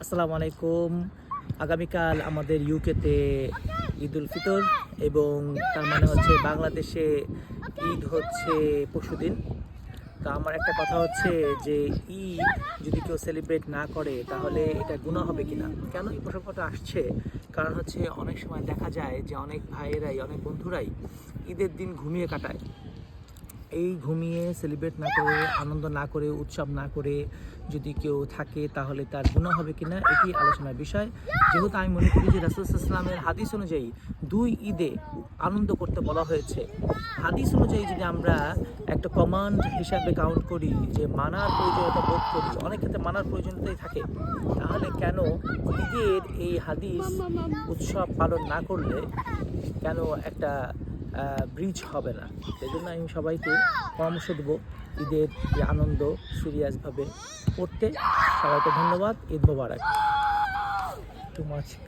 আসসালামু আলাইকুম। আগামীকাল আমাদের ইউকেতে ঈদ উল ফিতর এবং তার মানে হচ্ছে বাংলাদেশে ঈদ হচ্ছে পরশুদিন। তো আমার একটা কথা হচ্ছে যে ঈদ যদি কেউ সেলিব্রেট না করে তাহলে এটা গুনাহ হবে কিনা। কেন এই প্রসঙ্গটা আসছে? কারণ হচ্ছে অনেক সময় দেখা যায় যে অনেক ভাইয়েরাই, অনেক বন্ধুরাই ঈদের দিন ঘুমিয়ে কাটায়। এই ঘুমিয়ে সেলিব্রেট না করে, আনন্দ না করে, উৎসব না করে যদি কেউ থাকে তাহলে তার গুনাহ হবে কিনা এটি আলোচনার বিষয়। যেহেতু আমি মনে করি যে রাসূল সাল্লাল্লাহু আলাইহি ওয়াসাল্লামের হাদিস অনুযায়ী 2 ঈদে আনন্দ করতে বলা হয়েছে। হাদিস অনুযায়ী যদি আমরা একটা কমান্ড হিসাবে কাউন্ট করি, যে মানার প্রয়োজনীয়তা বোধ করি, অনেক ক্ষেত্রে মানার প্রয়োজনীয়তাই থাকে, তাহলে কেন ঈদের এই হাদিস উৎসব পালন না করলে কেন একটা ব্রিজ হবে না? সেই জন্য আমি সবাইকে পরামর্শ দেবো ঈদের যে আনন্দ সিরিয়াসভাবে করতে। সবাইকে ধন্যবাদ। ঈদ মোবারক। Too much.